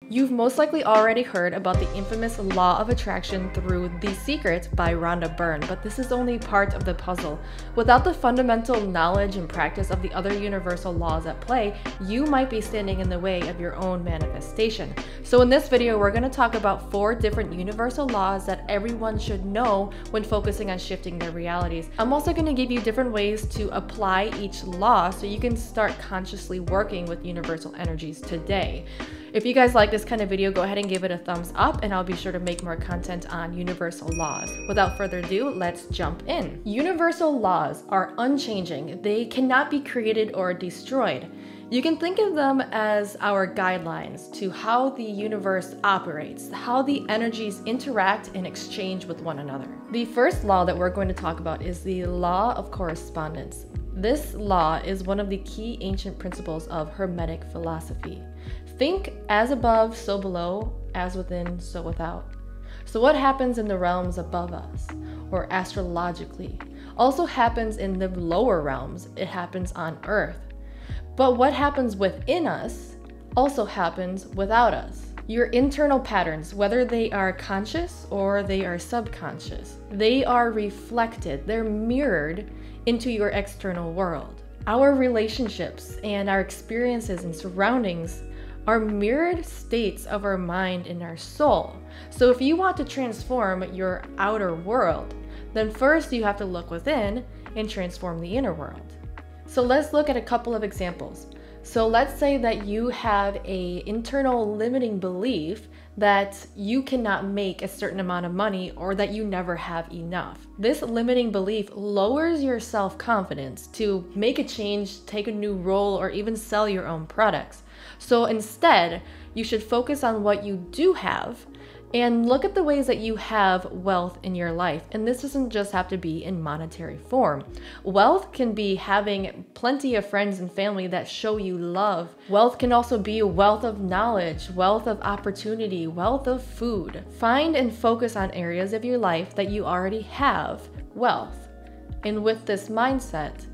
You've most likely already heard about the infamous Law of Attraction through The Secret by Rhonda Byrne, but this is only part of the puzzle. Without the fundamental knowledge and practice of the other universal laws at play, you might be standing in the way of your own manifestation. So in this video, we're going to talk about 4 different universal laws that everyone should know when focusing on shifting their realities. I'm also going to give you different ways to apply each law so you can start consciously working with universal energies today. If you guys like this kind of video, go ahead and give it a thumbs up, and I'll be sure to make more content on universal laws. Without further ado, let's jump in. Universal laws are unchanging. They cannot be created or destroyed. You can think of them as our guidelines to how the universe operates, how the energies interact and exchange with one another. The first law that we're going to talk about is the Law of Correspondence. This law is one of the key ancient principles of Hermetic philosophy. Think as above, so below, as within, so without. So what happens in the realms above us, or astrologically, also happens in the lower realms. It happens on Earth. But what happens within us also happens without us. Your internal patterns, whether they are conscious or they are subconscious, they are reflected, they're mirrored into your external world. Our relationships and our experiences and surroundings are mirrored states of our mind and our soul. So if you want to transform your outer world, then first you have to look within and transform the inner world. So let's look at a couple of examples. So let's say that you have an internal limiting belief that you cannot make a certain amount of money or that you never have enough. This limiting belief lowers your self-confidence to make a change, take a new role, or even sell your own products. So instead, you should focus on what you do have and look at the ways that you have wealth in your life. And this doesn't just have to be in monetary form. Wealth can be having plenty of friends and family that show you love. Wealth can also be a wealth of knowledge, wealth of opportunity, wealth of food. Find and focus on areas of your life that you already have wealth. And with this mindset,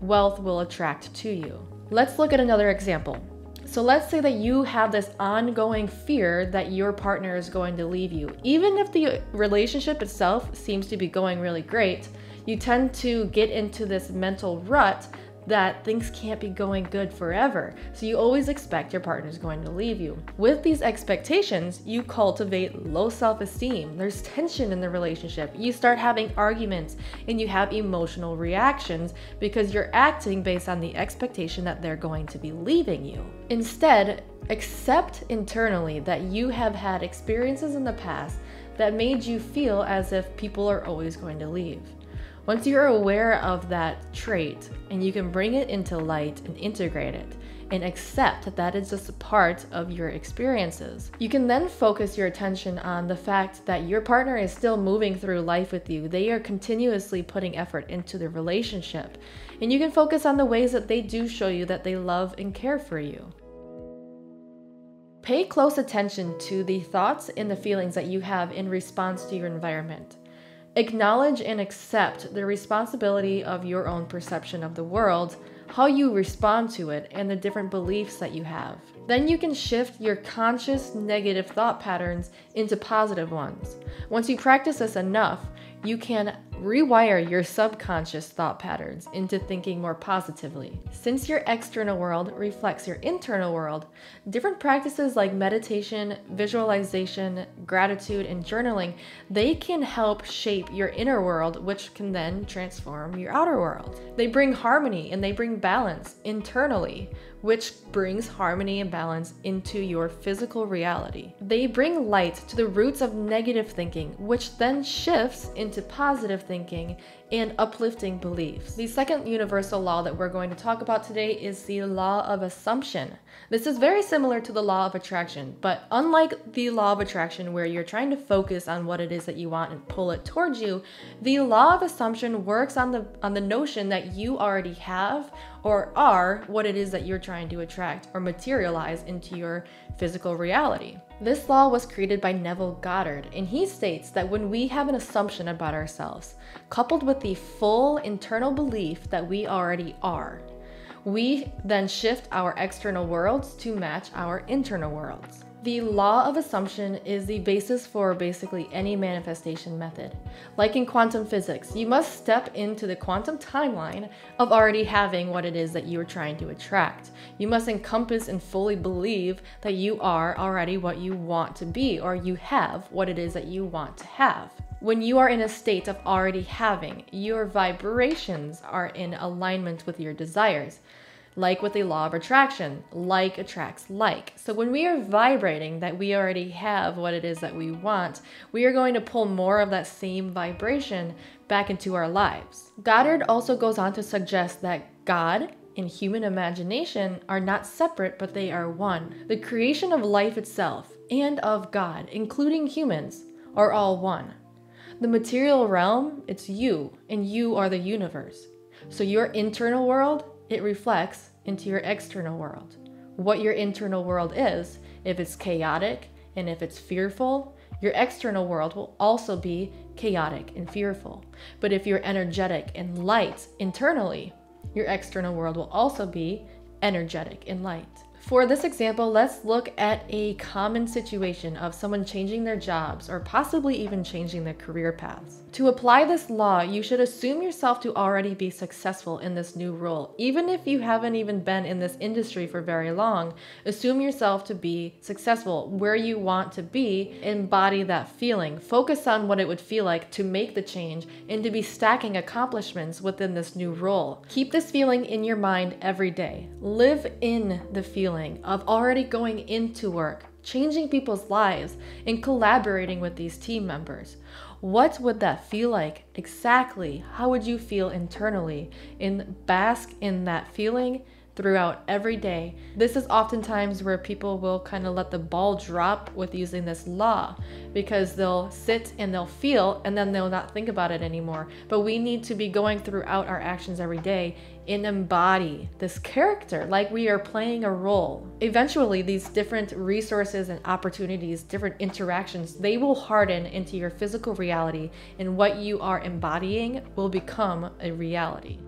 wealth will attract to you. Let's look at another example. So let's say that you have this ongoing fear that your partner is going to leave you. Even if the relationship itself seems to be going really great, you tend to get into this mental rut that things can't be going good forever. So you always expect your partner is going to leave you. With these expectations, you cultivate low self-esteem. There's tension in the relationship. You start having arguments and you have emotional reactions because you're acting based on the expectation that they're going to be leaving you. Instead, accept internally that you have had experiences in the past that made you feel as if people are always going to leave. Once you're aware of that trait and you can bring it into light and integrate it and accept that that is just a part of your experiences, you can then focus your attention on the fact that your partner is still moving through life with you. They are continuously putting effort into the relationship, and you can focus on the ways that they do show you that they love and care for you. Pay close attention to the thoughts and the feelings that you have in response to your environment. Acknowledge and accept the responsibility of your own perception of the world, how you respond to it, and the different beliefs that you have. Then you can shift your conscious negative thought patterns into positive ones. Once you practice this enough, you can rewire your subconscious thought patterns into thinking more positively. Since your external world reflects your internal world, different practices like meditation, visualization, gratitude, and journaling, they can help shape your inner world, which can then transform your outer world. They bring harmony and they bring balance internally, which brings harmony and balance into your physical reality. They bring light to the roots of negative thinking, which then shifts into positive thinking and uplifting beliefs. The second universal law that we're going to talk about today is the law of assumption. This is very similar to the law of attraction, but unlike the law of attraction where you're trying to focus on what it is that you want and pull it towards you, the law of assumption works on the notion that you already have or are what it is that you're trying to attract or materialize into your physical reality. This law was created by Neville Goddard, and he states that when we have an assumption about ourselves, coupled with the full internal belief that we already are, we then shift our external worlds to match our internal worlds. The law of assumption is the basis for basically any manifestation method. Like in quantum physics, you must step into the quantum timeline of already having what it is that you are trying to attract. You must encompass and fully believe that you are already what you want to be, or you have what it is that you want to have. When you are in a state of already having, your vibrations are in alignment with your desires. Like with the law of attraction, like attracts like. So when we are vibrating that we already have what it is that we want, we are going to pull more of that same vibration back into our lives. Goddard also goes on to suggest that God and human imagination are not separate, but they are one. The creation of life itself and of God, including humans, are all one. The material realm, it's you, and you are the universe. So your internal world, it reflects into your external world. What your internal world is, if it's chaotic and if it's fearful, your external world will also be chaotic and fearful. But if you're energetic and light internally, your external world will also be energetic and light. For this example, let's look at a common situation of someone changing their jobs or possibly even changing their career paths. To apply this law, you should assume yourself to already be successful in this new role. Even if you haven't even been in this industry for very long, assume yourself to be successful where you want to be, embody that feeling, focus on what it would feel like to make the change and to be stacking accomplishments within this new role. Keep this feeling in your mind every day. Live in the feeling of already going into work, changing people's lives, and collaborating with these team members. What would that feel like exactly? How would you feel internally? And bask in that feeling throughout every day. This is oftentimes where people will kind of let the ball drop with using this law, because they'll sit and they'll feel and then they'll not think about it anymore. But we need to be going throughout our actions every day and embody this character like we are playing a role. Eventually, these different resources and opportunities, different interactions, they will harden into your physical reality, and what you are embodying will become a reality.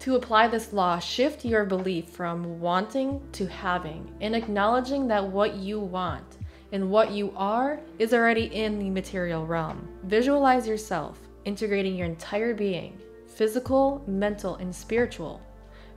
To apply this law, shift your belief from wanting to having, and acknowledging that what you want and what you are is already in the material realm. Visualize yourself integrating your entire being, physical, mental, and spiritual,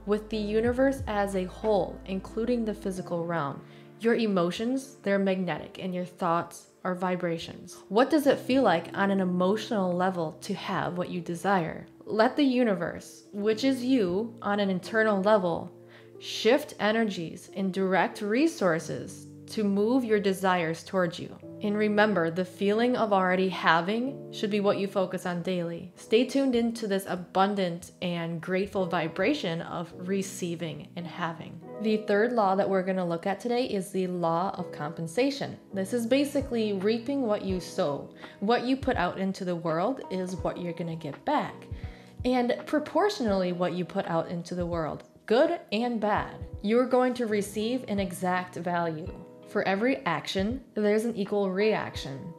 with the universe as a whole, including the physical realm. Your emotions, they're magnetic, and your thoughts are vibrations. What does it feel like on an emotional level to have what you desire? Let the universe, which is you on an internal level, shift energies and direct resources to move your desires towards you. And remember, the feeling of already having should be what you focus on daily. Stay tuned into this abundant and grateful vibration of receiving and having. The third law that we're going to look at today is the law of compensation. This is basically reaping what you sow. What you put out into the world is what you're going to get back. And proportionally what you put out into the world, good and bad, you're going to receive an exact value. For every action, there's an equal reaction.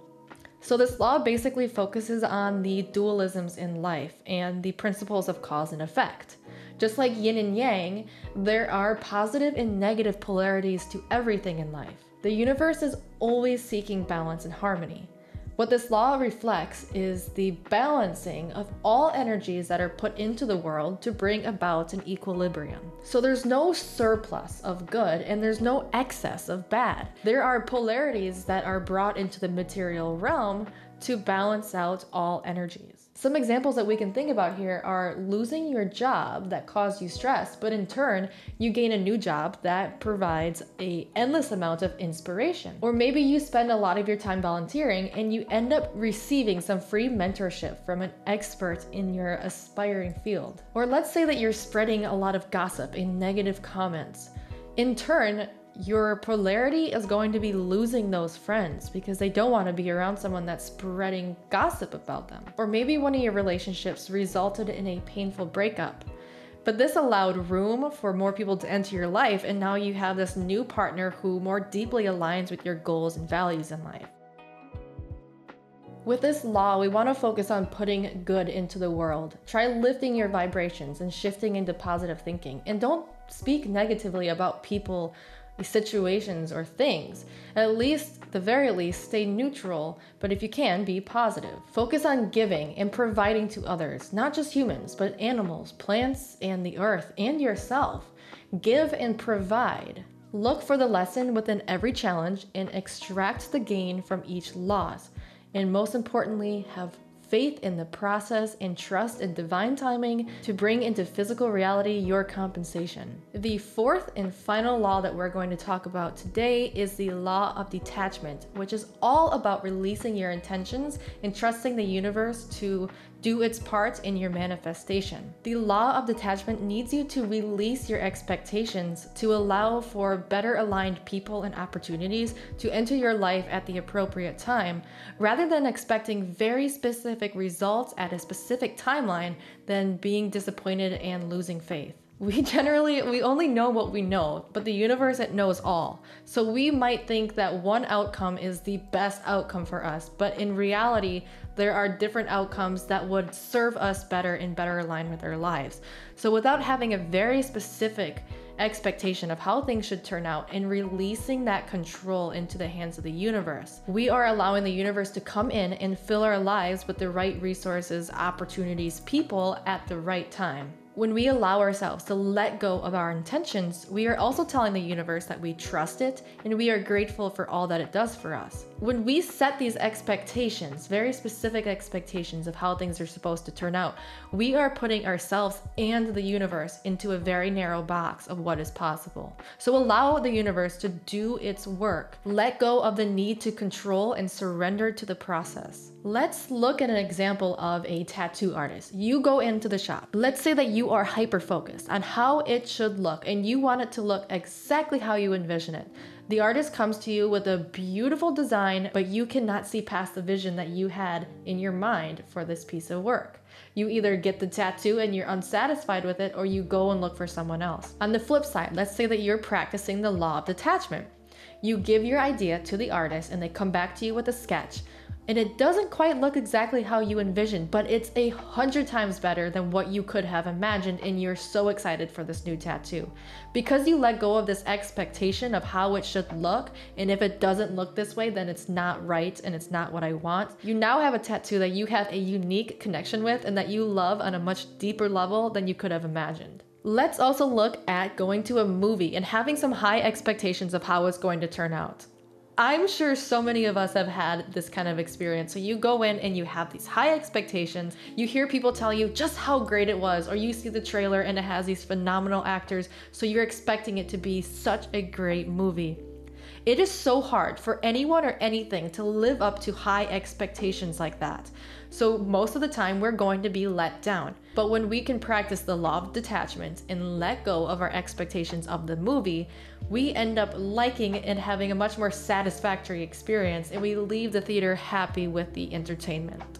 So this law basically focuses on the dualisms in life and the principles of cause and effect. Just like yin and yang, there are positive and negative polarities to everything in life. The universe is always seeking balance and harmony. What this law reflects is the balancing of all energies that are put into the world to bring about an equilibrium. So there's no surplus of good and there's no excess of bad. There are polarities that are brought into the material realm to balance out all energies. Some examples that we can think about here are losing your job that caused you stress, but in turn, you gain a new job that provides an endless amount of inspiration. Or maybe you spend a lot of your time volunteering and you end up receiving some free mentorship from an expert in your aspiring field. Or let's say that you're spreading a lot of gossip and negative comments. In turn, your polarity is going to be losing those friends because they don't want to be around someone that's spreading gossip about them. Or maybe one of your relationships resulted in a painful breakup, but this allowed room for more people to enter your life, and now you have this new partner who more deeply aligns with your goals and values in life. With this law, we want to focus on putting good into the world. Try lifting your vibrations and shifting into positive thinking, and don't speak negatively about people situations or things. At least, the very least, stay neutral, but if you can, be positive. Focus on giving and providing to others, not just humans, but animals, plants, and the earth, and yourself. Give and provide. Look for the lesson within every challenge and extract the gain from each loss. And most importantly, have faith in the process and trust in divine timing to bring into physical reality your compensation. The fourth and final law that we're going to talk about today is the Law of Detachment, which is all about releasing your intentions and trusting the universe to do its part in your manifestation. The Law of Detachment needs you to release your expectations to allow for better aligned people and opportunities to enter your life at the appropriate time, rather than expecting very specific results at a specific timeline, then being disappointed and losing faith. We only know what we know, but the universe, it knows all. So we might think that one outcome is the best outcome for us, but in reality, there are different outcomes that would serve us better and better align with our lives. So without having a very specific expectation of how things should turn out and releasing that control into the hands of the universe, we are allowing the universe to come in and fill our lives with the right resources, opportunities, people at the right time. When we allow ourselves to let go of our intentions, we are also telling the universe that we trust it and we are grateful for all that it does for us. When we set these expectations, very specific expectations of how things are supposed to turn out, we are putting ourselves and the universe into a very narrow box of what is possible. So allow the universe to do its work. Let go of the need to control and surrender to the process. Let's look at an example of a tattoo artist. You go into the shop. Let's say that you are hyper-focused on how it should look and you want it to look exactly how you envision it. The artist comes to you with a beautiful design, but you cannot see past the vision that you had in your mind for this piece of work. You either get the tattoo and you're unsatisfied with it, or you go and look for someone else. On the flip side, let's say that you're practicing the Law of Detachment. You give your idea to the artist and they come back to you with a sketch. And it doesn't quite look exactly how you envisioned, but it's 100 times better than what you could have imagined, and you're so excited for this new tattoo. Because you let go of this expectation of how it should look, and if it doesn't look this way, then it's not right and it's not what I want, you now have a tattoo that you have a unique connection with and that you love on a much deeper level than you could have imagined. Let's also look at going to a movie and having some high expectations of how it's going to turn out. I'm sure so many of us have had this kind of experience. So you go in and you have these high expectations. You hear people tell you just how great it was, or you see the trailer and it has these phenomenal actors, so you're expecting it to be such a great movie. It is so hard for anyone or anything to live up to high expectations like that. So most of the time we're going to be let down. But when we can practice the Law of Detachment and let go of our expectations of the movie, we end up liking and having a much more satisfactory experience, and we leave the theater happy with the entertainment.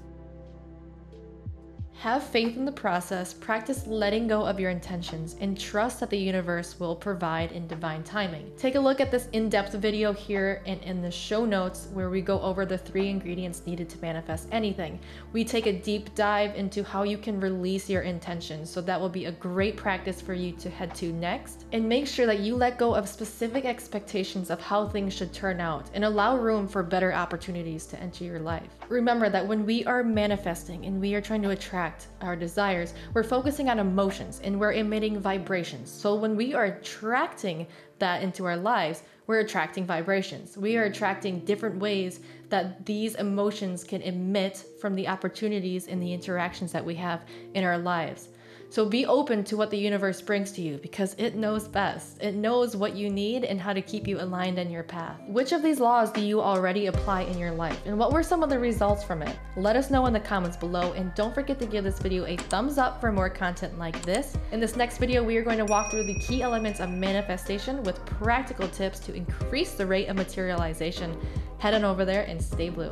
Have faith in the process, practice letting go of your intentions, and trust that the universe will provide in divine timing. Take a look at this in-depth video here and in the show notes where we go over the 3 ingredients needed to manifest anything. We take a deep dive into how you can release your intentions, so that will be a great practice for you to head to next. And make sure that you let go of specific expectations of how things should turn out and allow room for better opportunities to enter your life. Remember that when we are manifesting and we are trying to attract our desires, we're focusing on emotions and we're emitting vibrations. So when we are attracting that into our lives, we're attracting vibrations. We are attracting different ways that these emotions can emit from the opportunities and the interactions that we have in our lives. So be open to what the universe brings to you, because it knows best. It knows what you need and how to keep you aligned in your path. Which of these laws do you already apply in your life, and what were some of the results from it? Let us know in the comments below, and don't forget to give this video a thumbs up for more content like this. In this next video, we are going to walk through the key elements of manifestation with practical tips to increase the rate of materialization. Head on over there and stay blue.